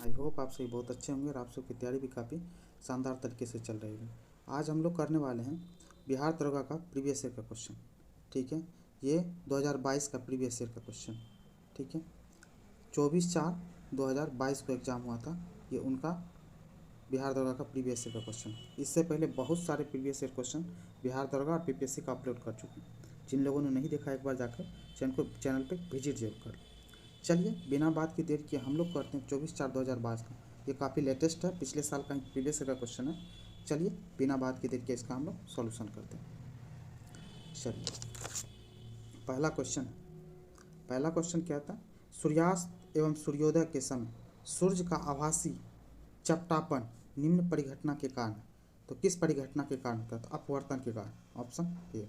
I hope आप सभी बहुत अच्छे होंगे और आप सबकी तैयारी भी काफ़ी शानदार तरीके से चल रही है। आज हम लोग करने वाले हैं बिहार दरोगा का प्रीवियस ईयर का क्वेश्चन। ठीक है, ये 2022 का प्रीवियस ईयर का क्वेश्चन। ठीक है, 24/4/2022 को एग्ज़ाम हुआ था। ये उनका बिहार दरोगा का प्रीवियस ईयर का क्वेश्चन। इससे पहले बहुत सारे प्रीवियस ईयर क्वेश्चन बिहार दरोगा और पीपीएससी का अपलोड कर चुके हैं। जिन लोगों ने नहीं देखा, एक बार जाकर चैनल पर विजिट जरूर कर। चलिए बिना बात की देर किए हम लोग करते हैं 24/4/2022 का। ये काफ़ी लेटेस्ट है, पिछले साल का प्रीवियस का क्वेश्चन है। चलिए बिना बात की देर किए इसका हम लोग सॉल्यूशन करते हैं। चलिए पहला क्वेश्चन क्या था? सूर्यास्त एवं सूर्योदय के समय सूर्य का आभासी चपटापन निम्न परिघटना के कारण, तो किस परिघटना के कारण होता है? तो अपवर्तन के कारण, ऑप्शन ए।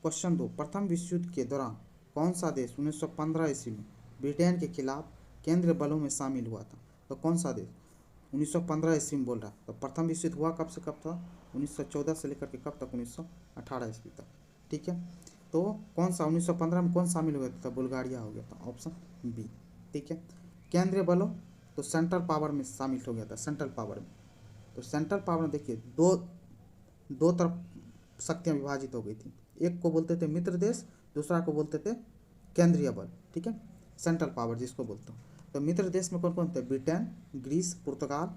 क्वेश्चन 2, प्रथम विश्व युद्ध के दौरान कौन सा देश 1915 ईस्वी में ब्रिटेन के खिलाफ केंद्रीय बलों में शामिल हुआ था? तो कौन सा देश 1915 ईस्वी में बोल रहा है? तो प्रथम विश्व युद्ध हुआ कब से कब था? 1914 से लेकर के कब तक? 1918 ईस्वी तक। ठीक है, तो कौन सा 1915 में कौन शामिल हुआ था? बुल्गारिया हो गया था, ऑप्शन बी। ठीक है, केंद्रीय बलों, तो सेंट्रल पावर में शामिल हो गया था, सेंट्रल पावर में। तो सेंट्रल पावर में देखिए दो तरफ शक्तियाँ विभाजित हो गई थी। एक को बोलते थे मित्र देश, दूसरा को बोलते थे केंद्रीय बल। ठीक है, सेंट्रल पावर जिसको बोलते हो। तो मित्र देश में कौन कौन थे? ब्रिटेन, ग्रीस, पुर्तगाल,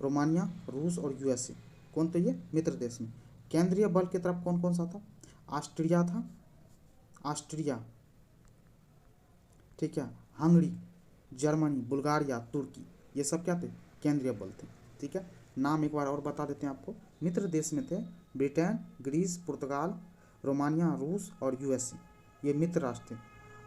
रोमानिया, रूस और यूएसए। कौन थे ये? मित्र देश में। केंद्रीय बल की तरफ कौन कौन सा था? ऑस्ट्रिया था, ऑस्ट्रिया, ठीक है, हंगरी, जर्मनी, बुल्गारिया, तुर्की, ये सब क्या थे? केंद्रीय बल थे। ठीक है, नाम एक बार और बता देते हैं आपको। मित्र देश में थे ब्रिटेन, ग्रीस, पुर्तगाल, रोमानिया, रूस और यूएसए, ये मित्र राष्ट्र थे।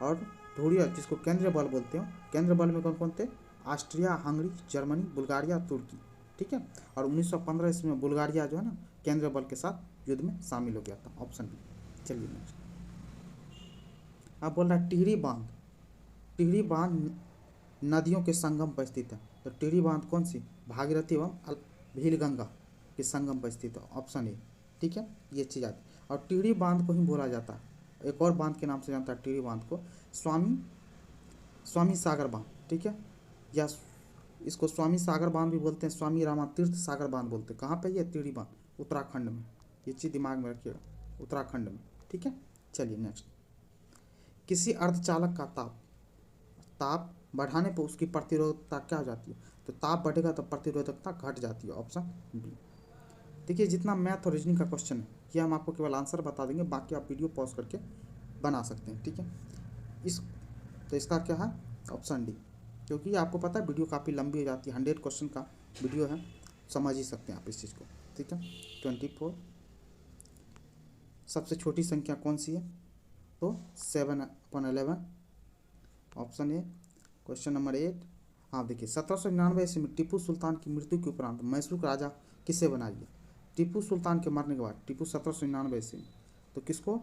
और ध्रुवीय जिसको केंद्रीय बल बोलते हो, केंद्रीय बल में कौन कौन थे? ऑस्ट्रिया, हंगरी, जर्मनी, बुल्गारिया, तुर्की। ठीक है, और 1915 ईस्वी में बुल्गारिया जो है ना केंद्रीय बल के साथ युद्ध में शामिल हो गया था, ऑप्शन बी। चलिए नेक्स्ट, अब बोल रहा है टिहरी बांध। टिहरी बांध नदियों के संगम पर स्थित है। तो टिहरी बांध कौन सी? भागीरथी एवं भीलगंगा के संगम पर स्थित है, ऑप्शन ए। ठीक है, ये चीज़ आती है। और टिहरी बांध को ही बोला जाता है, एक और बांध के नाम से जानता है टिहरी बांध को, स्वामी सागर बांध। ठीक है, या इसको स्वामी सागर बांध भी बोलते हैं, स्वामी रामा तीर्थ सागर बांध बोलते हैं। कहाँ पे? ये टिहरी बांध, उत्तराखंड में। ये चीज़ दिमाग में रखिएगा, उत्तराखंड में। ठीक है, चलिए नेक्स्ट, किसी अर्धचालक का ताप बढ़ाने पर उसकी प्रतिरोधकता क्या हो जाती है? तो ताप बढ़ेगा तो प्रतिरोधकता घट जाती है, ऑप्शन बी। देखिए जितना मैथ और रीजनिंग का क्वेश्चन है ये हम आपको केवल आंसर बता देंगे, बाकी आप वीडियो पॉज करके बना सकते हैं। ठीक है, तो इसका क्या है? ऑप्शन डी, क्योंकि आपको पता है वीडियो काफ़ी लंबी हो जाती है, 100 क्वेश्चन का वीडियो है, समझ ही सकते हैं आप इस चीज़ को। ठीक है, 24 सबसे छोटी संख्या कौन सी है? तो 7/11, ऑप्शन ए। क्वेश्चन नंबर 8, हाँ देखिए 1799 ईस्वी में टीपू सुल्तान की मृत्यु के उपरांत मैसूर का राजा किसे बनाया गया? टीपू सुल्तान के मरने के बाद टीपू 1799 ईस्वी में, तो किसको?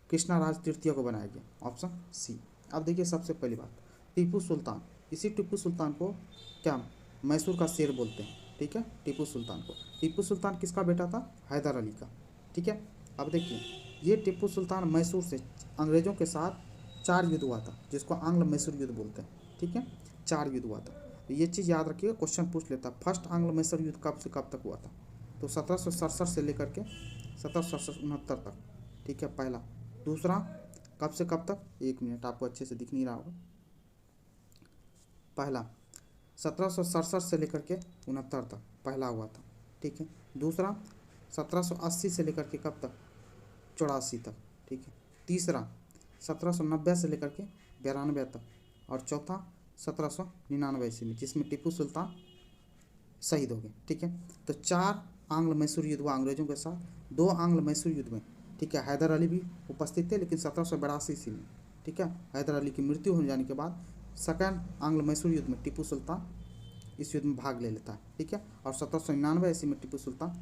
कृष्णाराज तृतीय को बनाया गया, ऑप्शन सी। अब देखिए सबसे पहली बात, टीपू सुल्तान, इसी टीपू सुल्तान को क्या मैसूर का शेर बोलते हैं। ठीक है, टीपू सुल्तान किसका बेटा था? हैदर अली का। ठीक है, अब देखिए ये टीपू सुल्तान मैसूर से अंग्रेजों के साथ 4 युद्ध हुआ था, जिसको आंग्ल मैसूर युद्ध बोलते हैं। ठीक है, 4 युद्ध हुआ था। तो ये चीज़ याद रखिएगा, क्वेश्चन पूछ लेता। फर्स्ट आंग्ल मैसूर युद्ध कब से कब तक हुआ था? तो 1767 से लेकर के 1769 तक। ठीक है, पहला। दूसरा कब से कब तक? 1 मिनट, आपको अच्छे से दिख नहीं रहा होगा। पहला 1767 से लेकर के 69 तक पहला हुआ था। ठीक है, दूसरा 1780 से लेकर के कब तक? 84 तक। ठीक है, तीसरा 1790 से लेकर के 92 तक, और चौथा 1799 ईस्वी में, जिसमें टीपू सुल्तान शहीद हो गए। ठीक है, तो 4 आंग्ल मैसूर युद्ध हुआ अंग्रेजों के साथ। 2 आंग्ल मैसूर युद्ध में, ठीक है, हैदर अली भी उपस्थित थे, लेकिन 1782 ईस्वी में, ठीक है, हैदर अली की मृत्यु हो जाने के बाद सेकंड आंग्ल मैसूर युद्ध में टीपू सुल्तान इस युद्ध में भाग ले लेता है। ठीक है, और 1799 ईस्वी में टीपू सुल्तान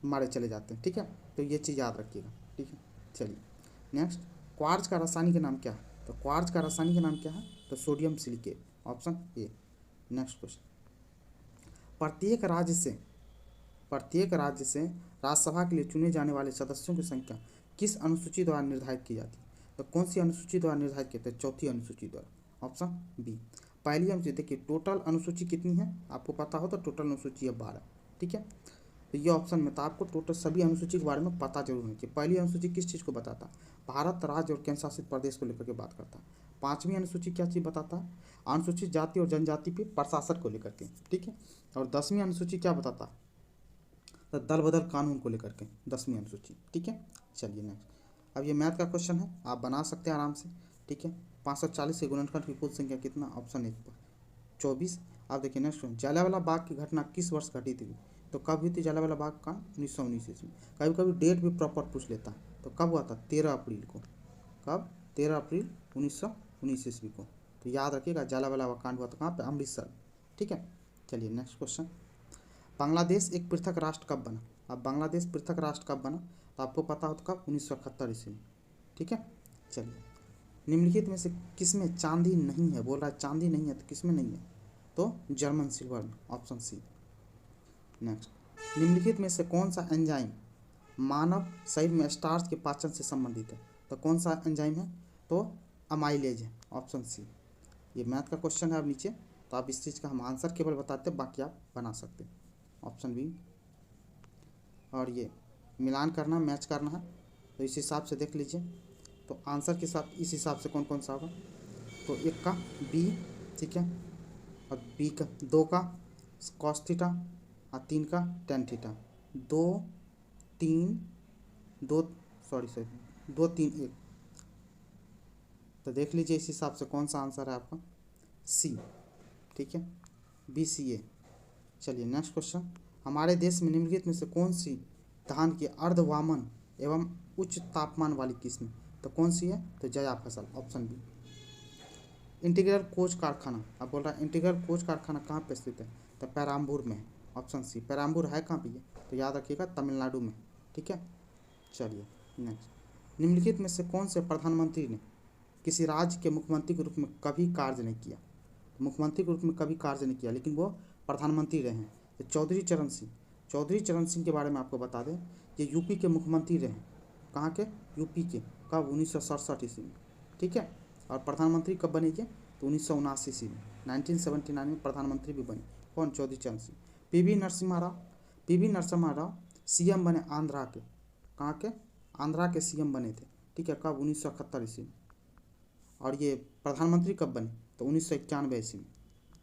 मारे चले जाते हैं। ठीक है, तो ये चीज़ याद रखिएगा। ठीक है, चलिए नेक्स्ट, क्वार्ट्ज का रासायनिक नाम क्या है? तो क्वार्ट्ज का रासायनिक नाम क्या है? तो sodium silicate, option A. Next question, प्रत्येक राज्य से राज्यसभा के लिए चुने जाने वाले सदस्यों की संख्या किस अनुसूची द्वारा निर्धारित की जाती है? तो कौन सी अनुसूची द्वारा निर्धारित की जाती है? 4थी अनुसूची द्वारा, ऑप्शन बी। पहली अनुसूची देखिए, टोटल अनुसूची कितनी है आपको पता हो तो टोटल अनुसूची है 12, ठीक है। तो ये ऑप्शन में, तो आपको टोटल सभी अनुसूची के बारे में पता जरूर होना चाहिए। पहली अनुसूची किस चीज़ को बताता है? भारत राज्य और केंद्र शासित प्रदेश को लेकर के बात करता है। पांचवी अनुसूची क्या चीज़ बताता है? अनुसूचित जाति और जनजाति पे प्रशासन को लेकर के, ठीक है। और 10वीं अनुसूची क्या बताता है? तो दल बदल कानून को लेकर के 10वीं अनुसूची, ठीक है। चलिए नेक्स्ट, अब ये मैथ का क्वेश्चन है, आप बना सकते हैं आराम से, ठीक है। 540 के गुणनखंड की कुल संख्या कितना? ऑप्शन 1 पर 24। आप देखिए नेक्स्ट क्वेश्चन, जलियांवाला बाग की घटना किस वर्ष घटी थी? तो कब हुई थी जलियांवाला बाग का? 1919 ईस्वी। कभी कभी डेट भी प्रॉपर पूछ लेता है, तो कब हुआ था? 13 अप्रैल को। कब? 13 अप्रैल 1919 ईस्वी को। तो याद रखिएगा, जलियांवाला बाग कांड हुआ था कहाँ पे? अमृतसर, ठीक है। चलिए नेक्स्ट क्वेश्चन, बांग्लादेश एक पृथक राष्ट्र कब बना? अब बांग्लादेश पृथक राष्ट्र कब बना? तो आपको पता हो तो कब? 1971 ईस्वी में, ठीक है। चलिए, निम्नलिखित में से किसमें चांदी नहीं है? बोल रहा है चांदी नहीं है, तो किसमें नहीं है? तो जर्मन सिल्वर में, ऑप्शन सी। नेक्स्ट, निम्नलिखित में से कौन सा एंजाइम मानव शरीर में स्टार्च के पाचन से संबंधित है? तो कौन सा एंजाइम है? तो अमाइलेज है, ऑप्शन सी। ये मैथ का क्वेश्चन है अब नीचे, तो आप इस चीज़ का हम आंसर केवल बताते हैं, बाकी आप बना सकते हैं, ऑप्शन बी। और ये मिलान करना, मैच करना है, तो इस हिसाब से देख लीजिए, तो आंसर के साथ इस हिसाब से कौन कौन सा होगा? तो एक का बी, ठीक है, और बी का 2 का कॉस थीटा और 3 का टेन थीटा, 2 3 2 सॉरी 2 3 1। तो देख लीजिए इस हिसाब से कौन सा आंसर है आपका? सी, ठीक है, बी सी ए। चलिए नेक्स्ट क्वेश्चन, हमारे देश में निम्नलिखित में से कौन सी धान की अर्धवामन एवं उच्च तापमान वाली किस्म? तो कौन सी है? तो जया फसल, ऑप्शन बी। इंटीग्रल कोच कारखाना, अब बोल रहा है इंटीग्रल कोच कारखाना कहाँ पे स्थित है? तो पेराम्बूर में है, ऑप्शन सी। पेराम्बूर है कहाँ पे? है तो याद रखिएगा तमिलनाडु में, ठीक है। चलिए नेक्स्ट, निम्नलिखित में से कौन से प्रधानमंत्री ने किसी राज्य के मुख्यमंत्री के रूप में कभी कार्य नहीं किया? मुख्यमंत्री के रूप में कभी कार्य नहीं किया, लेकिन वो प्रधानमंत्री रहे हैं। तो चौधरी चरण सिंह, चौधरी चरण सिंह के बारे में आपको बता दें, ये यूपी के मुख्यमंत्री रहे। कहाँ के? यूपी के। कब? 1967 ईस्वी में, ठीक है। और प्रधानमंत्री कब बने थे? तो 1979 ईस्वी में, 1979 में प्रधानमंत्री भी बने। कौन? चौधरी चरण Singh. PV Narasimha Rao, PV Narasimha Rao CM बने आंध्रा के। कहाँ के? आंध्रा के सीएम बने थे, ठीक है। कब? 1971 ईस्वी में। और ये प्रधानमंत्री कब बने? तो 1991 ईस्वी में,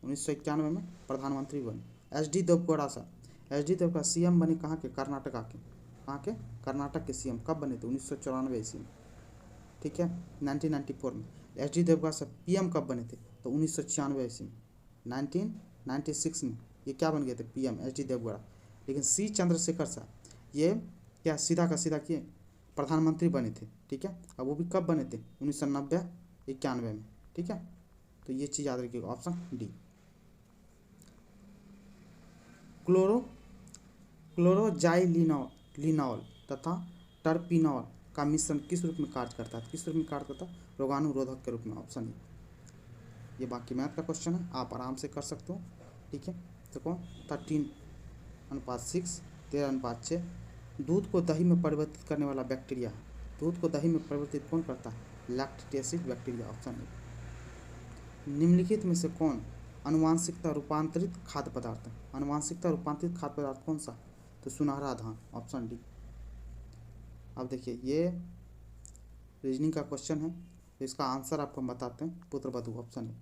1991 में प्रधानमंत्री बने। एच डी देवगौड़ा साहब, एच डी देवगौड़ा सीएम बने कहाँ के? कर्नाटका के। कहाँ के? कर्नाटक के सीएम कब बने थे? 1994 ईस्वी में, ठीक है, 1994 में। एच डी देवगौड़ा साहब पीएम कब बने थे? तो 1996 ईस्वी में, 1996 में ये क्या बन गए थे? PM, H D Devegowda. लेकिन सी चंद्रशेखर साहब ये क्या सीधा का सीधा किए प्रधानमंत्री बने थे, ठीक है। अब वो भी कब बने थे? 1990-91 में, ठीक है। तो ये चीज़ याद रखिएगा, ऑप्शन डी। क्लोरो क्लोरोजाइलिनॉल तथा टर्पिनॉल का मिश्रण किस रूप में कार्य करता है? किस रूप में कार्य करता है? रोगाणुरोधक के रूप में, ऑप्शन ए। ये बाकी मैथ का क्वेश्चन है, आप आराम से कर सकते हो, ठीक है। देखो 13:6, 13:6 दूध को दही में परिवर्तित करने वाला बैक्टीरिया है। दूध को दही में परिवर्तित कौन करता है? Lactic acid bacteria, option A. निम्नलिखित में से कौन अनुवांशिकता रूपांतरित खाद्य पदार्थ है? अनुवांशिकता रूपांतरित खाद्य पदार्थ कौन सा? तो सुनहरा धान, ऑप्शन डी। अब देखिए ये रीजनिंग का क्वेश्चन है, तो इसका आंसर आपको हम बताते हैं, पुत्रवधू, ऑप्शन है।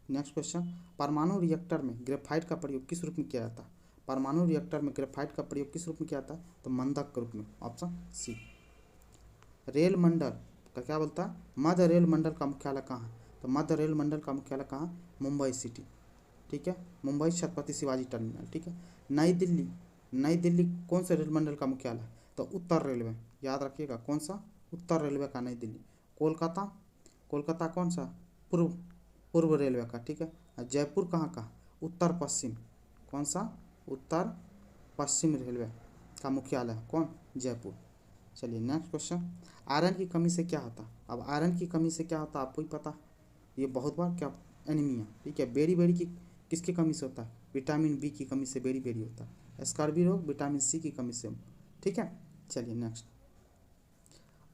नेक्स्ट क्वेश्चन, परमाणु रिएक्टर में ग्रेफाइट का प्रयोग किस रूप में किया जाता है? परमाणु रिएक्टर में ग्रेफाइट का प्रयोग किस रूप में किया जाता है? तो मंदक के रूप में, ऑप्शन सी। रेल मंडल का क्या बोलता है? मध्य रेल मंडल का मुख्यालय कहाँ है? तो मध्य रेल मंडल का मुख्यालय कहाँ? मुंबई सिटी, ठीक है, मुंबई छत्रपति शिवाजी टर्मिनल, ठीक है। नई दिल्ली, नई दिल्ली कौन से रेल मंडल का मुख्यालय है? तो उत्तर रेलवे, याद रखिएगा कौन सा? उत्तर रेलवे का नई दिल्ली। कोलकाता, कोलकाता कौन सा? पूर्व पूर्व रेलवे का, ठीक है। जयपुर कहाँ का? उत्तर पश्चिम, कौन सा? उत्तर पश्चिम रेलवे का मुख्यालय है, कौन? जयपुर। चलिए नेक्स्ट क्वेश्चन, आयरन की कमी से क्या होता है? अब आयरन की कमी से क्या होता है आपको ही पता, ये बहुत बार क्या? एनीमिया, ठीक है। बेरी बेरी की किसकी कमी से होता है? विटामिन बी की कमी से बेरी बेरी होता है। स्कर्वी रोग विटामिन सी की कमी से, ठीक है। चलिए नेक्स्ट,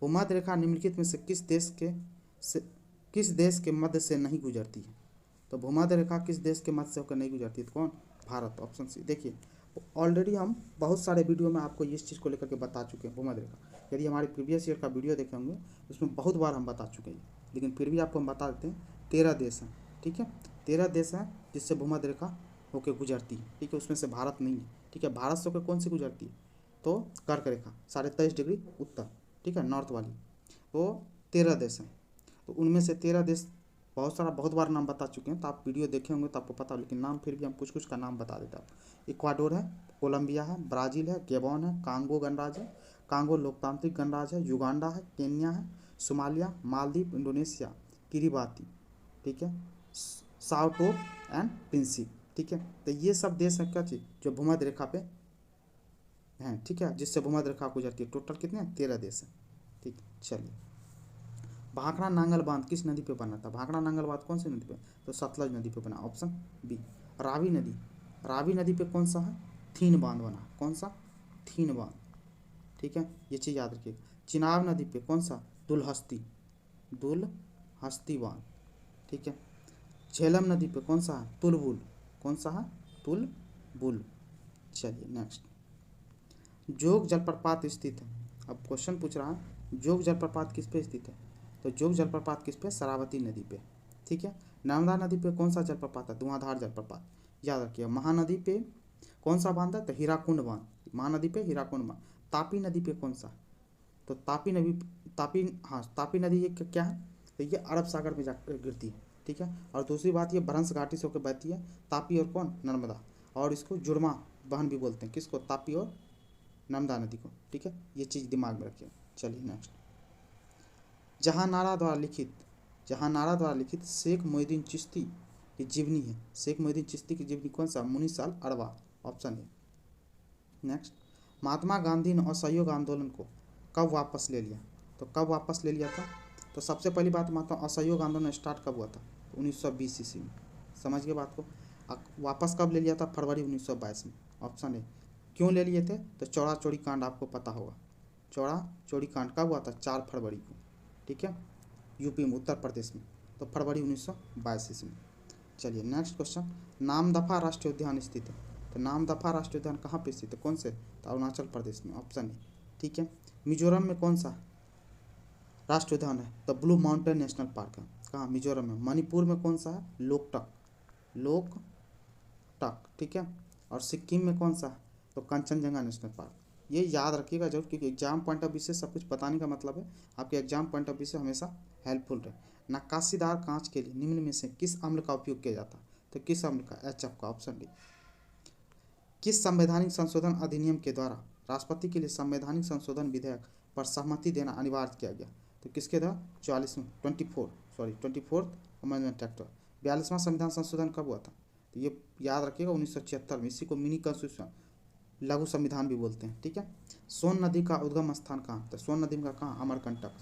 भूमध्य रेखा निम्नलिखित में से किस देश के मध्य से नहीं गुजरती है? तो भूमध्य रेखा किस देश के मध्य से होकर नहीं गुजरती है? तो कौन? Bharat, option C. देखिए ऑलरेडी हम बहुत सारे वीडियो में आपको इस चीज़ को लेकर के बता चुके हैं भूमध्य रेखा। यदि हमारे प्रीवियस ईयर का वीडियो देखे होंगे उसमें बहुत बार हम बता चुके हैं, लेकिन फिर भी आपको हम बता देते हैं 13 देश हैं, ठीक है। 13 देश हैं जिससे भूमध्य रेखा होकर गुजरती है, ठीक है। उसमें से भारत नहीं है, ठीक है। भारत से होकर कौन सी गुजरती है? तो कर्क रेखा 23.5 डिग्री उत्तर, ठीक है, नॉर्थ वाली। तो 13 देश हैं, तो उनमें से 13 देश बहुत बार नाम बता चुके हैं, तो आप वीडियो देखे होंगे तो आपको पता हो, लेकिन नाम फिर भी हम कुछ कुछ का नाम बता देते हैं। इक्वाडोर है, कोलंबिया है, ब्राज़ील है, गेबॉन है, कांगो गणराज्य है, कांगो लोकतांत्रिक गणराज्य है, युगांडा है, केन्या है, सोमालिया, मालदीव, इंडोनेशिया, किरिबाती, ठीक है, साओ टोम एंड प्रिंसिप, ठीक है। तो ये सब देश हैं क्या चीज़ जो भूमध्य रेखा पे हैं, ठीक है, जिससे भूमध्य रेखा गुजरती है। टोटल कितने हैं? 13 देश हैं, ठीक। चलिए, भाखड़ा नांगल बांध किस नदी पे बना था? भाखड़ा नांगल बांध कौन सी नदी पे? तो सतलज नदी पे बना, ऑप्शन बी। रावी नदी, रावी नदी पे कौन सा है? थीन बांध बना, कौन सा? थीन बांध, ठीक है, ये चीज़ याद रखिए। चिनाब नदी पे कौन सा? दुलहस्ती, दुलहस्ती बांध, ठीक है। झेलम नदी पे कौन सा है? तुलबुल, कौन सा है? तुलबुल। चलिए नेक्स्ट, जोग जलप्रपात स्थित है। अब क्वेश्चन पूछ रहा है जोग जलप्रपात किस पे स्थित है? तो जोग जलप्रपात किस पे? शरावती नदी पे, ठीक है। नर्मदा नदी पे कौन सा जलप्रपात है? धुआंधार जलप्रपात, याद रखिए। महानदी पे कौन सा बांध है? तो हीराकुंड बांध, महानदी पे हीराकुंड बांध। तापी नदी पे कौन सा? तो तापी नदी, तापी नदी ये क्या है? तो ये अरब सागर में जाकर गिरती है, ठीक है। और दूसरी बात ये भ्रंश घाटी से होकर बहती है, तापी और कौन? नर्मदा। और इसको जुड़वा बहन भी बोलते हैं, किसको? तापी और नर्मदा नदी को, ठीक है। ये चीज़ दिमाग में रखिए। चलिए नेक्स्ट, जहानारा द्वारा लिखित शेख मोहिउद्दीन चिश्ती की जीवनी है। शेख मोहिउद्दीन चिश्ती की जीवनी कौन सा? मुनीस अल अरवा, ऑप्शन है। नेक्स्ट, महात्मा गांधी ने असहयोग आंदोलन को कब वापस ले लिया? तो कब वापस ले लिया था? तो सबसे पहली बात, महात्मा असहयोग आंदोलन स्टार्ट कब हुआ था? 1920 ईस्वी में, समझ गए बात को। वापस कब ले लिया था? फरवरी 1922 में, ऑप्शन है। क्यों ले लिए थे? तो चौड़ा चौड़ी कांड आपको पता होगा। चौड़ा चौड़ी कांड कब हुआ था? 4 फरवरी को, ठीक है, यूपी में, उत्तर प्रदेश में। तो फरवरी 1922 ईस्वी में। चलिए नेक्स्ट क्वेश्चन, नामदफा राष्ट्रीय उद्यान स्थित है। तो नामदफा राष्ट्रीय उद्यान कहाँ पे स्थित है? कौन से? तो अरुणाचल प्रदेश में, ऑप्शन है, ठीक है। मिजोरम में कौन सा राष्ट्रीय उद्यान है? तो ब्लू माउंटेन नेशनल पार्क है, कहाँ? मिजोरम में। मणिपुर में कौन सा है? लोकटक, ठीक है। और सिक्किम में कौन सा है? तो कंचनजंगा नेशनल पार्क। ये याद रखिएगा जरूर, क्योंकि एग्जाम पॉइंट ऑफ व्यू से सब कुछ बताने का मतलब है आपके एग्जाम पॉइंट ऑफ व्यू से हमेशा हेल्पफुल रहे। नक्काशीदार कांच के लिए निम्न में से किस अम्ल का उपयोग किया जाता है? तो किस अम्ल का? HF का, ऑप्शन डी। किस संवैधानिक संशोधन अधिनियम के द्वारा राष्ट्रपति के लिए संवैधानिक संशोधन विधेयक पर सहमति देना अनिवार्य किया गया? तो किसके द्वारा? 24th amendment act. 42वां संविधान संशोधन कब हुआ था? तो ये याद रखिएगा 1976 में। इसी को मिनी कॉन्स्टिट्यूशन, लघु संविधान भी बोलते हैं, ठीक है। सोन नदी का उद्गम स्थान कहाँ? तो सोन नदी का कहाँ? अमरकंटक,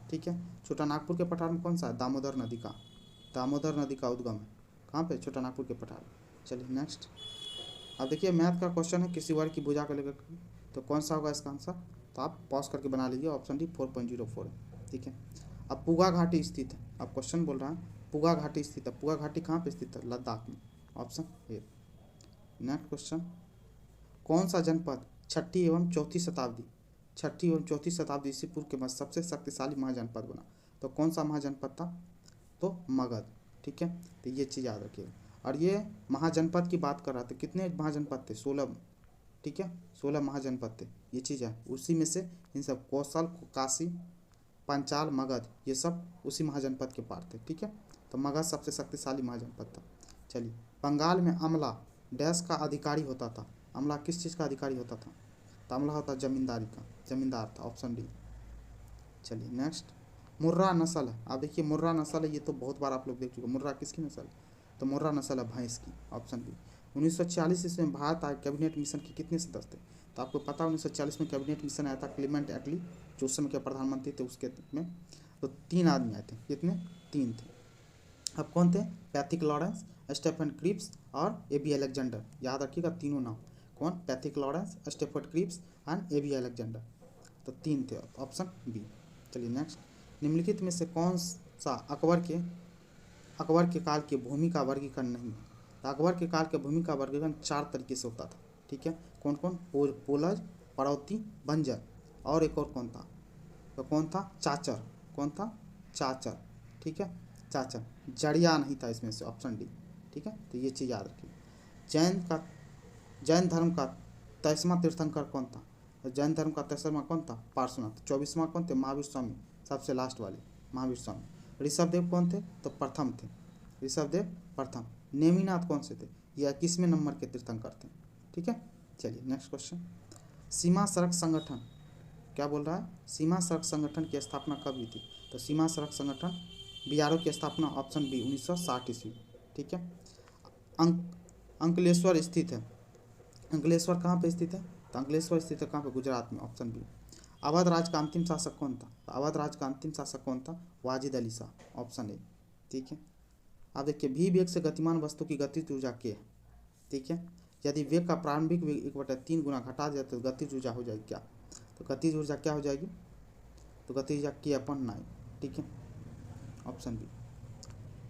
ठीक है। छोटा नागपुर के पठार में कौन सा है? दामोदर नदी का उद्गम है, कहाँ पे? छोटा नागपुर के पठार। चलिए नेक्स्ट, अब देखिए मैथ का क्वेश्चन है किसी वर्ग की भुजा को लेकर, तो कौन सा होगा इसका आंसर? तो आप पॉज करके बना लीजिए, ऑप्शन डी 4.04 है, ठीक है। अब पुगा घाटी स्थित है, अब क्वेश्चन बोल रहा है पुगा घाटी स्थित है। पुगा घाटी कहाँ पे स्थित है? लद्दाख में, ऑप्शन ए। नेक्स्ट क्वेश्चन, कौन सा जनपद छठी एवं चौथी शताब्दी ईसा पूर्व के बाद सबसे शक्तिशाली महाजनपद बना? तो कौन सा महाजनपद था? तो मगध, ठीक है। तो ये चीज़ याद रखिएगा। और ये महाजनपद की बात कर रहा था, कितने महाजनपद थे? 16, ठीक है, 16 महाजनपद थे, ये चीज़ है। उसी में से इन सब कौशल, काशी, पंचाल, मगध, ये सब उसी महाजनपद के पार थे, ठीक है। तो मगध सबसे शक्तिशाली महाजनपद था। चलिए, बंगाल में अमला डैश का अधिकारी होता था। अमला किस चीज़ का अधिकारी होता था? तो अमला होता जमींदारी का, जमींदार था, ऑप्शन डी। चलिए नेक्स्ट, मुर्रा नस्ल है। आप देखिए मुर्रा नस्ल है, ये तो बहुत बार आप लोग देख चुके। मुर्रा किसकी नस्ल है? तो मुर्रा नस्ल है भैंस की, ऑप्शन बी। 1946 ईस्वी में भारत आए कैबिनेट मिशन के कितने सदस्य थे? तो आपको पता है 1940 में कैबिनेट मिशन आया था, क्लीमेंट एटली जो उस समय के प्रधानमंत्री थे उसके में। तो 3 आदमी आए थे, कितने? 3 थे। अब कौन थे? पैथिक लॉरेंस, स्टेफन क्रिप्स और एबी अलेक्जेंडर, याद रखिएगा तीनों नाम। कौन? Pethick Lawrence, Stafford Cripps and A B Alexander. तो 3 थे, ऑप्शन बी। चलिए नेक्स्ट, निम्नलिखित में से कौन सा अकबर के अकबर के काल के भूमि का वर्गीकरण नहीं है। तो अकबर के काल के भूमि का वर्गीकरण 4 तरीके से होता था, ठीक है। कौन कौन? पोलज, पड़ौती, बंजर, और एक और कौन था? तो कौन था? चाचर। कौन था? चाचर, ठीक है, चाचर। जड़िया नहीं था इसमें से, ऑप्शन डी, ठीक है। तो ये चीज़ याद रखिए। जैन धर्म का 23वां तीर्थंकर कौन था? तो जैन धर्म का 23वां कौन था? पार्श्वनाथ। 24वां कौन थे? महावीर स्वामी, सबसे लास्ट वाले महावीर स्वामी। ऋषभदेव कौन थे? तो प्रथम थे, ऋषभदेव प्रथम। नेमिनाथ कौन से थे? ये 21वें नंबर के तीर्थंकर थे, ठीक है। चलिए नेक्स्ट क्वेश्चन। सीमा सड़क संगठन क्या बोल रहा है? सीमा सड़क संगठन की स्थापना कब हुई थी? तो सीमा सड़क संगठन बीआरओ की स्थापना ऑप्शन बी 1960 ईस्वी, ठीक है। अंकलेश्वर स्थित है। अंकलेश्वर कहाँ पे स्थित है? तो अंकलेश्वर स्थित है कहाँ पे? गुजरात में, ऑप्शन बी। अवध राज का अंतिम शासक कौन था? तो अवध राज का अंतिम शासक कौन था? वाजिद अली शाह, ऑप्शन ए, ठीक है। अब देखिए, भी वेग से गतिमान वस्तु की गतिज ऊर्जा के है, ठीक है। यदि वेग का प्रारंभिक वेग 1/3 गुना घटा दिया तो गतिज ऊर्जा हो जाएगी क्या? तो गतिज ऊर्जा क्या हो जाएगी? तो गतिज ऊर्जा K/9, ठीक है, ऑप्शन बी।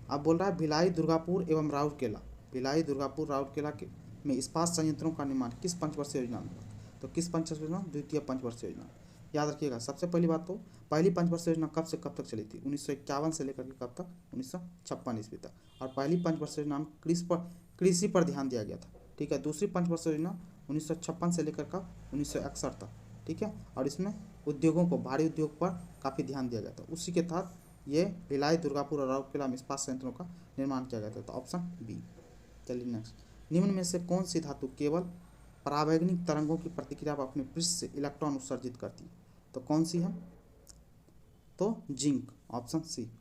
अब बोल रहा है भिलाई, दुर्गापुर एवं राउरकेला, भिलाई, दुर्गापुर, राउरकेला के में इस्पात संयंत्रों का निर्माण किस पंचवर्षीय योजना में? तो किस पंचवर्षीय योजना? द्वितीय पंचवर्षीय योजना। याद रखिएगा, सबसे पहली बात तो पहली पंचवर्षीय योजना कब से कब तक चली थी? 1951 से लेकर के कब तक? 1956 ईस्वी तक। और पहली पंचवर्षीय योजना में कृषि पर ध्यान दिया गया था, ठीक है। दूसरी पंचवर्षीय योजना 1956 से लेकर कब? 1961 तक, ठीक है। और इसमें उद्योगों को, भारी उद्योग पर काफ़ी ध्यान दिया गया था। उसी के तहत ये भिलाई, दुर्गापुर और राउरकेला में इस्पात संयंत्रों का निर्माण किया गया था, तो ऑप्शन बी। चलिए नेक्स्ट। निम्न में से कौन सी धातु केवल परावैगनिक तरंगों की प्रतिक्रिया पर अपने पृष्ठ से इलेक्ट्रॉन उत्सर्जित करती है? तो कौन सी है? तो जिंक, ऑप्शन सी।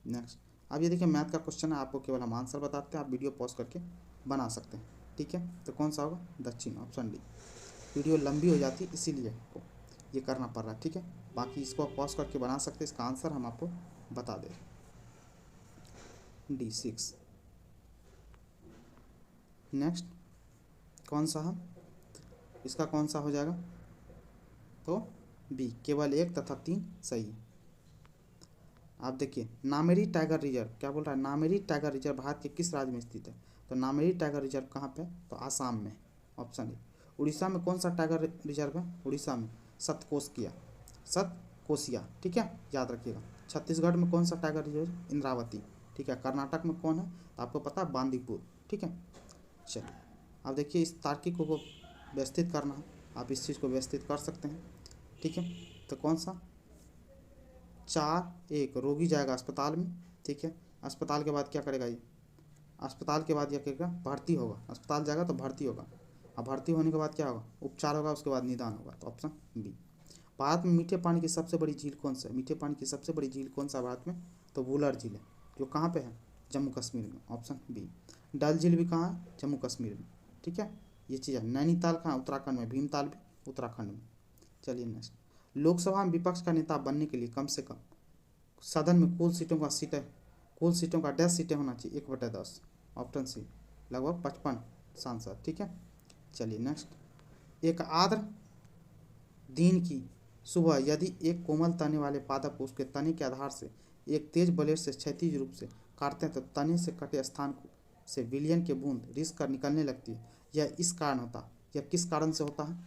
नेक्स्ट। अब ये देखिए, मैथ का क्वेश्चन है, आपको केवल हम आंसर बताते हैं, आप वीडियो पॉज करके बना सकते हैं, ठीक है। तो कौन सा होगा? दक्षिण, ऑप्शन डी। वीडियो लंबी हो जाती है इसीलिए आपको ये करना पड़ रहा है, ठीक है। बाकी इसको आप पॉज करके बना सकते हैं, इसका आंसर हम आपको बता दें, D6। नेक्स्ट, कौन सा है इसका? कौन सा हो जाएगा? तो बी, केवल 1 तथा 3 सही है। आप देखिए, नामेरी टाइगर रिजर्व क्या बोल रहा है? नामेरी टाइगर रिजर्व भारत के किस राज्य में स्थित है? तो नामेरी टाइगर रिजर्व कहाँ पे? तो आसाम में, ऑप्शन ए। उड़ीसा में कौन सा टाइगर रिजर्व है? उड़ीसा में सतकोसिया, ठीक है, याद रखिएगा। छत्तीसगढ़ में कौन सा टाइगर रिजर्व? इंद्रावती, ठीक है। कर्नाटक में कौन है? तो आपको पता है, बांदीपुर, ठीक है। चलिए, अब देखिए, इस तार्किक को व्यवस्थित करना है, आप इस चीज़ को व्यवस्थित कर सकते हैं, ठीक है। तो कौन सा? 4-1 रोगी जाएगा अस्पताल में, ठीक है। अस्पताल के बाद क्या करेगा ये? अस्पताल के बाद यह करेगा, भर्ती होगा। अस्पताल जाएगा तो भर्ती होगा, अब भर्ती होने के बाद क्या होगा? उपचार होगा, उसके बाद निदान होगा, तो ऑप्शन बी। भारत में मीठे पानी की सबसे बड़ी झील कौन सा है? मीठे पानी की सबसे बड़ी झील कौन सा भारत में? तो वुलर झील है, जो कहाँ पे है? जम्मू कश्मीर में, ऑप्शन बी। डल झील भी कहाँ है? जम्मू कश्मीर में, ठीक है। ये चीज़ है। नैनीताल कहाँ? उत्तराखंड में। भीमताल भी उत्तराखंड में। चलिए नेक्स्ट। लोकसभा में विपक्ष का नेता बनने के लिए कम से कम सदन में कुल सीटों का डैश सीटें होना चाहिए? 1/10, ऑप्शन सी, लगभग 55 सांसद, ठीक है। चलिए नेक्स्ट। एक आर्द्र दिन की सुबह यदि एक कोमल तने वाले पादप को उसके तने के आधार से एक तेज ब्लेड से क्षैतिज रूप से काटते हैं तो तने से कटे स्थान से विलयन के बूंद रिस कर निकलने लगती है। यह किस कारण से होता है?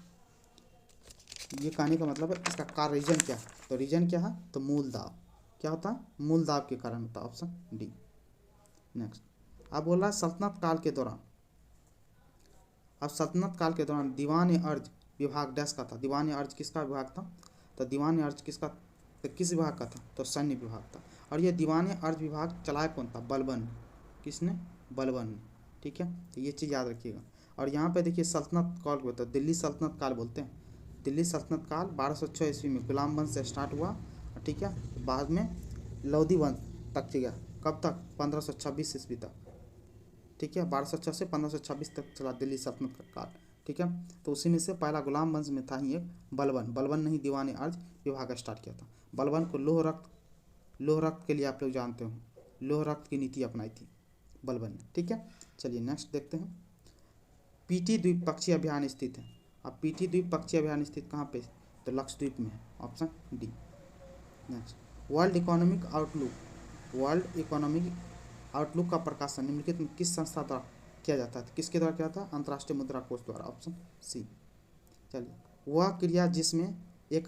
ये कहने का मतलब है इसका कार रीजन क्या है? तो रीजन क्या है? तो मूल दाब। क्या होता है? मूल दाब के कारण होता है, ऑप्शन डी। नेक्स्ट। अब बोल रहा है सल्तनत काल के दौरान दीवान अर्ज विभाग डैश का था? दीवान अर्ज किसका विभाग था? तो दीवान अर्ज किस विभाग का था? तो सैन्य विभाग था। और ये दीवान अर्ज विभाग चलाया कौन था? बलबन। किसने? बलबन ने, ठीक है। तो ये चीज़ याद रखिएगा। और यहाँ पे देखिए, सल्तनत काल को तो दिल्ली सल्तनत काल बोलते हैं। दिल्ली सल्तनत काल 1206 ईस्वी में गुलाम वंश से स्टार्ट हुआ, ठीक है। बाद में लोधी वंश तक गया, कब तक? 1526 ईस्वी तक, ठीक है। 1206 से 1526 तक चला दिल्ली सल्तनत का काल, ठीक है। तो उसी में से पहला गुलाम वंश में था ही एक बलबन ने ही दीवान अर्ज विभाग स्टार्ट किया था। बलबन को लोह रक्त के लिए आप लोग जानते हो, लोह रक्त की नीति अपनाई थी बलबन ने, ठीक है। चलिए नेक्स्ट देखते हैं। पीटी द्वीप पक्षी अभ्यारण्य स्थित है। अब पीटी द्वीप पक्षी अभ्यारण्य स्थित कहाँ पे? तो लक्षद्वीप में है, option D. Next. World economic outlook का प्रकाशन निम्नलिखित में किस संस्था द्वारा किया जाता है? तो किसके द्वारा किया जाता है? अंतर्राष्ट्रीय मुद्रा कोष द्वारा, ऑप्शन सी। चलिए, वह क्रिया जिसमें एक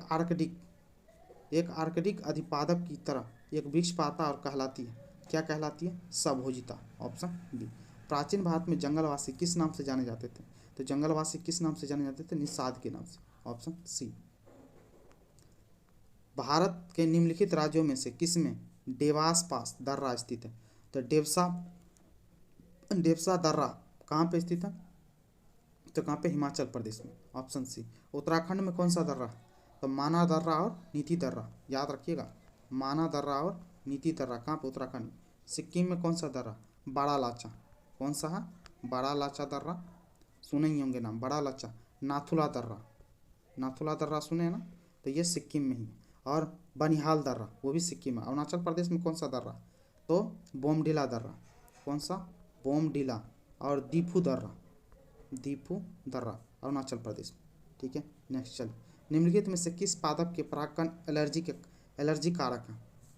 आर्कटिक अधिपादक की तरह एक वृक्ष पाता और कहलाती है, क्या कहलाती है? स्वभोजिता, ऑप्शन बी। प्राचीन भारत में जंगलवासी किस नाम से जाने जाते थे? तो जंगलवासी किस नाम से जाने जाते थे? निषाद के नाम से, ऑप्शन सी। भारत के निम्नलिखित राज्यों में से किसमें देवास पास दर्रा स्थित है? तो डेप्सा दर्रा कहाँ पे स्थित है? तो कहाँ पे? हिमाचल प्रदेश में, ऑप्शन सी। उत्तराखंड में कौन सा दर्रा? तो माना दर्रा और नीति दर्रा, याद रखिएगा, माना दर्रा और नीति दर्रा कहाँ पे? उत्तराखंड में। सिक्किम में कौन सा दर्रा? बड़ा लाचा, कौन सा है? बड़ा लाचा दर्रा, सुने ही होंगे नाम, बड़ा लाचा। नाथुला दर्रा सुने हैं ना, तो ये सिक्किम में ही। और बनिहाल दर्रा, वो भी सिक्किम है। अरुणाचल प्रदेश में कौन सा दर्रा? तो बोमडिला दर्रा, कौन सा? बोमडिला। और दीफू दर्रा अरुणाचल प्रदेश में, ठीक है। नेक्स्ट चल, निम्नलिखित में से किस पादप के परागकण एलर्जी कारक है?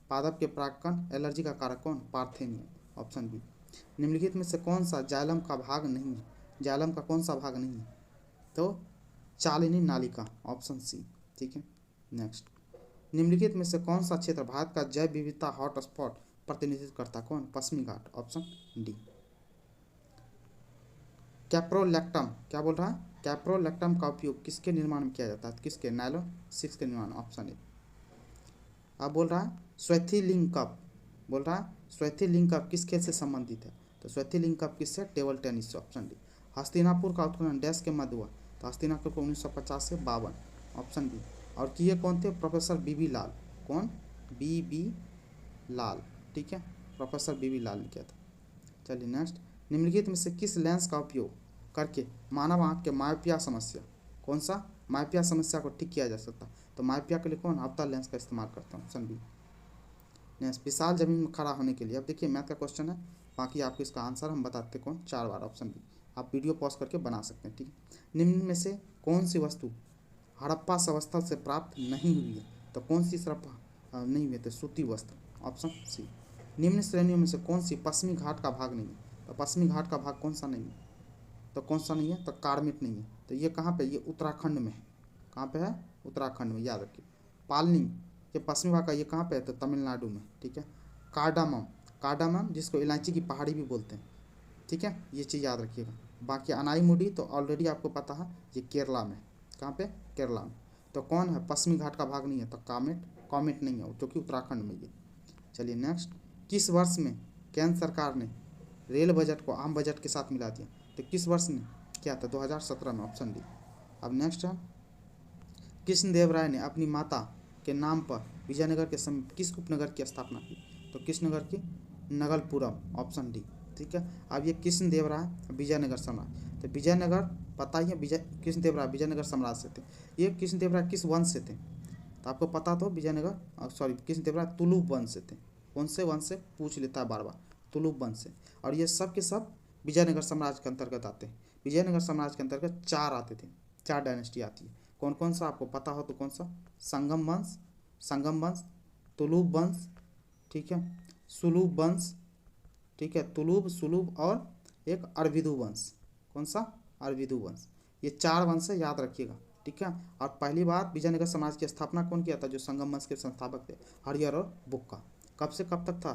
पादप के परागकण एलर्जी का कारक कौन? Parthenium, option B. निम्नलिखित में से कौन सा जाइलम का भाग नहीं है? जाइलम का कौन सा भाग नहीं है? तो चालिनी नालिका, ऑप्शन सी, ठीक है। नेक्स्ट, निम्नलिखित में से कौन सा क्षेत्र भारत का जैव विविधता हॉटस्पॉट प्रतिनिधित्व करता? कौन? पश्चिमी घाट, ऑप्शन डी। कैप्रोलैक्टम, क्या बोल रहा है? कैप्रोलैक्टम का उपयोग किसके निर्माण में किया जाता है? किसके? नायलॉन 6 के निर्माण, ऑप्शन ए। अब बोल रहा है स्वैथिलिंग कप, बोल रहा है स्वैथिलिंग कप किस खेल से संबंधित है? तो स्वैथिलिंग कप किससे? टेबल टेनिस से, ऑप्शन डी। हस्तिनापुर का उत्खनन डैश के मध्य हुआ? तो हस्तिनापुर को 1950 से 52, ऑप्शन बी। और किए कौन थे? प्रोफेसर बीबी लाल, कौन? बीबी लाल, ठीक है, प्रोफेसर बीबी लाल ने किया था। चलिए नेक्स्ट, निम्नलिखित में से किस लेंस का उपयोग करके मानव आँख के मायोपिया समस्या, कौन सा? मायोपिया समस्या को ठीक किया जा सकता? तो मायोपिया के लिए कौन? अवतल लेंस का इस्तेमाल करता है, ऑप्शन बी। नेक्स्ट, विशाल जमीन में खड़ा होने के लिए, अब देखिए मैथ का क्वेश्चन है, बाकी आपको इसका आंसर हम बताते कौन? 4 बार, ऑप्शन बी। आप वीडियो पॉज करके बना सकते हैं, ठीक है। निम्न में से कौन सी वस्तु हड़प्पा स्थल से प्राप्त नहीं हुई है? तो कौन सी नहीं हुई? तो सूती वस्त्र, ऑप्शन सी। निम्न श्रेणियों में से कौन सी पश्चिमी घाट का भाग नहीं है? तो पश्चिमी घाट का भाग कौन सा नहीं है? तो कौन सा नहीं है? तो कार्मेट नहीं है। तो ये कहाँ पे? ये उत्तराखंड में है। कहाँ पे है? उत्तराखंड में, याद रखिए। पालनी, ये पश्चिमी भाग का, ये कहाँ पे है? तो तमिलनाडु में, ठीक है। कार्डामम जिसको इलायची की पहाड़ी भी बोलते हैं, ठीक है, ये चीज़ याद रखिएगा। बाकी अनाईमुडी तो ऑलरेडी आपको पता है, ये केरला में। कहाँ पे? केरला में। तो कौन है? पश्चिमी घाट का भाग नहीं है, तो कॉमेट नहीं है, जो कि उत्तराखंड में ये। चलिए नेक्स्ट, किस वर्ष में केंद्र सरकार ने रेल बजट को आम बजट के साथ मिला दिया? तो किस वर्ष ने किया था? 2017 में, ऑप्शन डी। अब नेक्स्ट है, कृष्णदेव राय ने अपनी माता के नाम पर विजयनगर के समीप किस उपनगर की स्थापना की? तो किस नगर की? नगलपुरम, ऑप्शन डी, ठीक है। अब ये कृष्णदेव राय विजयनगर सम्राट, तो विजयनगर पता ही है, कृष्णदेव राय विजयनगर सम्राट से थे। ये कृष्णदेव राय किस वंश से थे? तो आपको पता तो विजयनगर, सॉरी, कृष्णदेव राय तुलुप वंश से थे। कौन से वंश से? पूछ लेता है बार बार, तुलुप वंश से। और ये सब के सब विजयनगर साम्राज्य के अंतर्गत आते हैं। विजयनगर साम्राज्य के अंतर्गत 4 आते थे, 4 डायनेस्टी आती है। कौन कौन सा आपको पता हो तो कौन सा? संगम वंश, तुलुप वंश, ठीक है, सुलूब वंश, ठीक है, सुलूब और एक अरविदु वंश। कौन सा? अरविदु वंश। ये 4 वंश है, याद रखिएगा, ठीक है। और पहली बार विजयनगर समाज की स्थापना कौन किया था? जो संगम वंश के संस्थापक थे, हरिहर और बुक्का। कब से कब तक था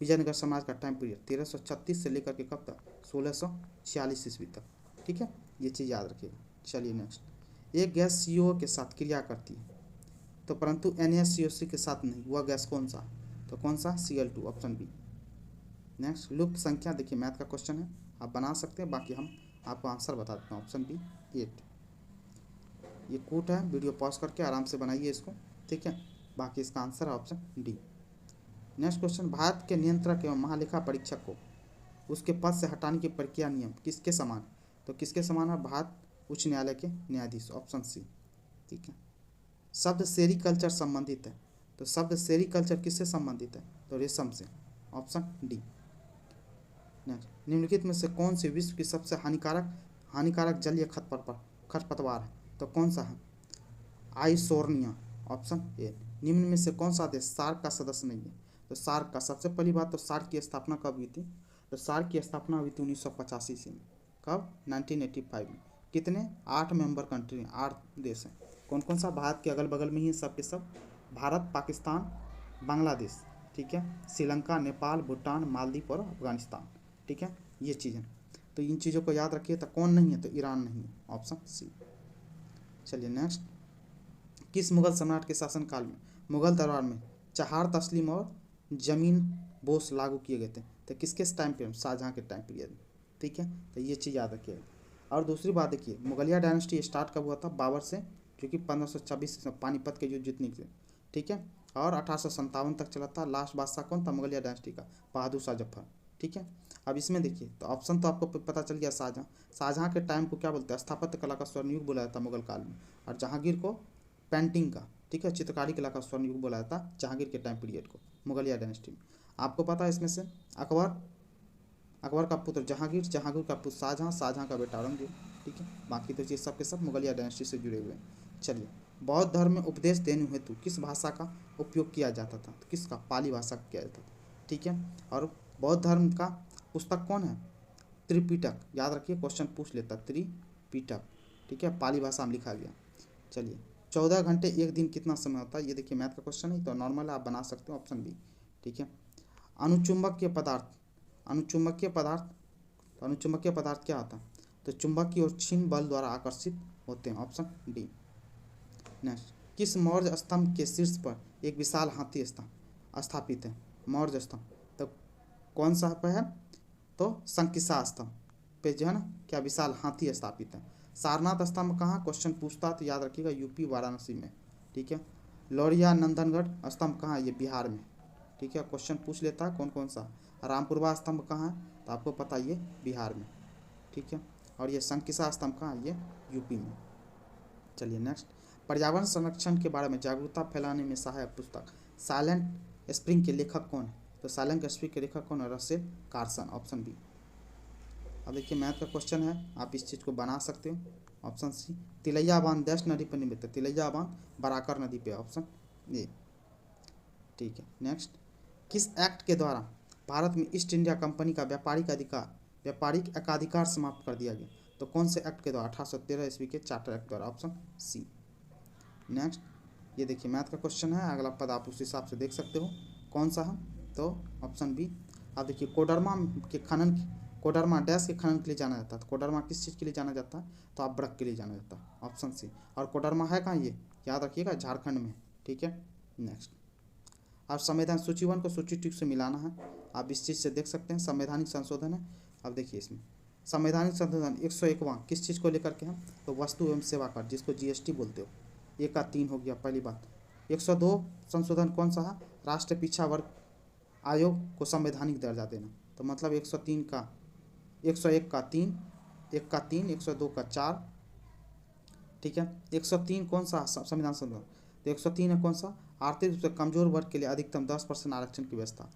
विजयनगर समाज का टाइम पीरियड? 1336 से लेकर के कब तक? 1646 ईस्वी तक, ठीक है, ये चीज़ याद रखिएगा। चलिए नेक्स्ट, एक गैस CO के साथ क्रिया करती है तो परंतु NaCO3 के साथ नहीं, वह गैस कौन सा? तो कौन सा? Cl2, option B. नेक्स्ट, लुप्त संख्या, देखिए मैथ का क्वेश्चन है, आप बना सकते हैं, बाकी हम आपको आंसर बता देते हैं, ऑप्शन बी 8। ये कूट है, वीडियो पॉज करके आराम से बनाइए इसको, ठीक है, बाकी इसका आंसर है option D. Next question, Bharat के नियंत्रक एवं महालेखा परीक्षक को उसके पद से हटाने की प्रक्रिया नियम किसके समान? तो किसके समान है? भारत उच्च न्यायालय के न्यायाधीश, ऑप्शन सी, ठीक है। शब्द सेरीकल्चर संबंधित है, तो शब्द सेरीकल्चर किससे संबंधित है? तो रेशम से, ऑप्शन डी। नेक्स्ट, निम्नलिखित में से कौन सी विश्व की सबसे हानिकारक जलीय खरपतवार है? तो कौन सा है? आइसोर्निया, ऑप्शन ए। निम्न में से कौन सा देश सार्क का सदस्य नहीं है? तो सार्क का सबसे पहली बात तो सार्क की स्थापना कब हुई थी? तो सार्क की स्थापना हुई थी 1985 ईस्वी में। कब? 1985 में। कितने? 8 मेंबर कंट्री हैं, 8 देश हैं। कौन कौन सा? भारत के अगल बगल में ही सब के सब, भारत, पाकिस्तान, बांग्लादेश, ठीक है, श्रीलंका, नेपाल, भूटान, मालदीव और अफगानिस्तान, ठीक है, ये चीज़ें। तो इन चीज़ों को याद रखिए। तो कौन नहीं है? तो ईरान नहीं है, ऑप्शन सी। चलिए नेक्स्ट, किस मुगल सम्राट के शासनकाल में मुगल दरबार में चहार तस्लीम और जमीन बोस लागू किए गए थे? तो किसके टाइम पे? शाहजहाँ के टाइम पीरियड में, ठीक है। तो ये चीज़ याद रखिएगा। और दूसरी बात देखिए, मुगलिया डायनेस्टी स्टार्ट कब हुआ था? बाबर से, जो कि 1526 पानीपत के युद्ध जीतने से, ठीक है, और 1857 तक चला था। लास्ट बादशाह कौन था मुगलिया डायनेस्टी का? बहादुर शाह जफर, ठीक है। अब इसमें देखिए, तो ऑप्शन तो आपको पता चल गया, शाहजहाँ। शाहजहाँ के टाइम को क्या बोलते हैं? स्थापत्य कला का स्वर्णयुग बोला जाता मुगल काल में। और जहांगीर को पेंटिंग का, ठीक है, चित्रकारी कला का स्वर्णयुग बोला जाता जहांगीर के टाइम पीरियड को मुगलिया डायनेस्टी में। आपको पता है इसमें से अकबर का पुत्र जहांगीर, जहांगीर का पुत्र शाहजहाँ, शाहजहाँ का बेटा औरंगजेब, ठीक है। बाकी तो ये सब के सब मुगलिया डायनेस्टी से जुड़े हुए हैं। चलिए, बौद्ध धर्म में उपदेश देने हेतु किस भाषा का उपयोग किया जाता था? तो किसका? पाली भाषा का किया जाता था, ठीक है। और बौद्ध धर्म का पुस्तक कौन है? त्रिपिटक, याद रखिए, क्वेश्चन पूछ लेता, त्रिपिटक, ठीक है, पाली भाषा में लिखा गया। चलिए, 14 घंटे एक दिन कितना समय होता है? ये देखिए मैथ का क्वेश्चन है, तो नॉर्मल आप बना सकते हो, ऑप्शन बी, ठीक है। अनुचुंबकीय पदार्थ, अनुचुंबकीय पदार्थ, तो अनुचुंबकीय पदार्थ क्या होता है? तो चुंबकीय और क्षीण बल द्वारा आकर्षित होते हैं, ऑप्शन डी। नेक्स्ट, किस मौर्य स्तंभ के शीर्ष पर एक विशाल हाथी स्तंभ स्थापित है? मौर्य स्तंभ, तो कौन सा पे है? तो संकिसा स्तंभ पे जो है ना, क्या विशाल हाथी स्थापित है। सारनाथ स्तंभ कहाँ? क्वेश्चन पूछता है तो याद रखिएगा, यूपी वाराणसी में, ठीक है। लौरिया नंदनगढ़ स्तंभ कहाँ है? ये बिहार में, ठीक है, क्वेश्चन पूछ लेता है कौन कौन सा। रामपुरवा स्तंभ कहाँ है? तो आपको पता है, ये बिहार में, ठीक है। और ये संकिसा स्तंभ कहाँ है? ये यूपी में। चलिए नेक्स्ट, पर्यावरण संरक्षण के बारे में जागरूकता फैलाने में सहायक पुस्तक साइलेंट स्प्रिंग के लेखक कौन है? तो साइलेंट स्प्रिंग के लेखक कौन है? Rachel Carson, option B. अब देखिए मैथ का क्वेश्चन है, आप इस चीज़ को बना सकते हो, ऑप्शन सी। तिलैया बांध डैश नदी पर निर्मित है? तिलैया बांध बराकर नदी पे, ऑप्शन ए, ठीक है। नेक्स्ट, किस एक्ट के द्वारा भारत में ईस्ट इंडिया कंपनी का व्यापारिक एकाधिकार समाप्त कर दिया गया? तो कौन से एक्ट के द्वारा? 1813 ईस्वी के चार्टर एक्ट द्वारा, ऑप्शन सी। नेक्स्ट, ये देखिए मैथ का क्वेश्चन है, अगला पद आप उस हिसाब से देख सकते हो कौन सा है, तो ऑप्शन बी। आप देखिए, कोडरमा डैश के खनन के लिए जाना जाता है। तो कोडरमा किस चीज़ के लिए जाना जाता है? तो आप ब्रक के लिए जाना जाता है, ऑप्शन सी। और कोडरमा है कहाँ? ये याद रखिएगा, झारखंड में, ठीक है। नेक्स्ट, अब संविधान सूची 1 को सूची 2 से मिलाना है, आप इस चीज़ से देख सकते हैं, संवैधानिक संशोधन है। अब देखिए इसमें संवैधानिक संशोधन 101वां किस चीज़ को लेकर के है? तो वस्तु एवं सेवा कर, जिसको जीएसटी बोलते हो, 1 का 3 हो गया पहली बात। 102 संशोधन कौन सा है? राष्ट्र पिछड़ा वर्ग आयोग को संवैधानिक दर्जा देना। तो मतलब 103 का 101 का 3, 1 का 3, 102 का 4, ठीक है। 103 कौन सा संविधान संशोधन? तो 103 है कौन सा? आर्थिक रूप से कमजोर वर्ग के लिए अधिकतम 10% आरक्षण की व्यवस्था,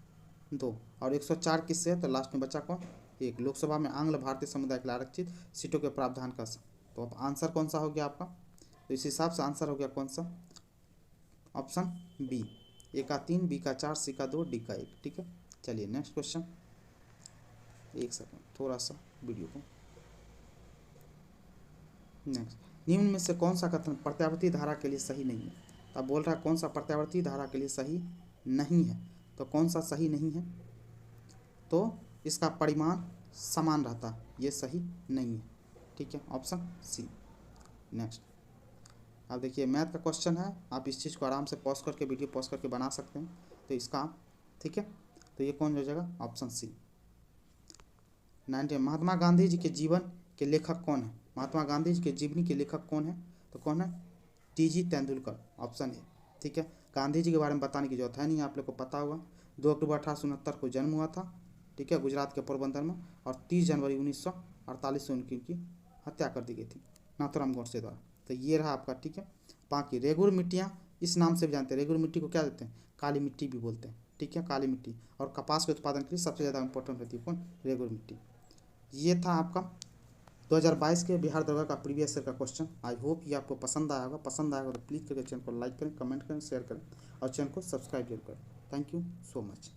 2। और 104 किससे है? तो लास्ट में बचा कौन? 1, लोकसभा में आंग्ल भारतीय समुदाय के लिए आरक्षित सीटों के प्रावधान का। तो अब आंसर कौन सा हो गया आपका? तो इस हिसाब से आंसर हो गया कौन सा? ऑप्शन बी, 1 का 3, बी का 4, सी का 2, डी का 1, ठीक है। चलिए नेक्स्ट क्वेश्चन, एक सेकंड, थोड़ा सा वीडियो को। नेक्स्ट, निम्न में से कौन सा कथन प्रत्यावर्ती धारा के लिए सही नहीं है? तो अब बोल रहा है कौन सा प्रत्यावर्ती धारा के लिए सही नहीं है? तो कौन सा सही नहीं है? तो इसका परिमाण समान रहता है, ये सही नहीं है, ठीक है, ऑप्शन सी। नेक्स्ट, अब देखिए मैथ का क्वेश्चन है, आप इस चीज़ को आराम से पॉज करके, वीडियो पॉज करके बना सकते हैं। तो इसका आप, ठीक है, तो ये कौन हो जाएगा? Option C. 19, महात्मा गांधी जी के जीवन के लेखक कौन है? महात्मा गांधी जी के जीवनी के लेखक कौन है? तो कौन है? टीजी तेंदुलकर, ऑप्शन ए, ठीक है। गांधी जी के बारे में बताने की जरूरत है नहीं, आप लोग को पता होगा। 2 अक्टूबर 1869 को जन्म हुआ था, ठीक है, गुजरात के पोरबंदर में। और 30 जनवरी 1948 से उनकी हत्या कर दी गई थी नाथूराम गोडसे द्वारा। तो ये रहा आपका, ठीक है। बाकी रेगुर मिट्टियाँ इस नाम से भी जानते हैं, रेगुर मिट्टी को क्या देते हैं? काली मिट्टी भी बोलते हैं, ठीक है, काली मिट्टी। और कपास के उत्पादन के लिए सबसे ज़्यादा इंपॉर्टेंट रहती है कौन? रेगुर मिट्टी। ये था आपका 2022 के बिहार दरोगा का प्रीवियस ईयर का क्वेश्चन। आई होप ये आपको पसंद आया होगा। पसंद आया होगा तो प्लीज़ करके चैनल को लाइक करें, कमेंट करें, शेयर करें और चैनल को सब्सक्राइब जरूर करें। Thank you so much.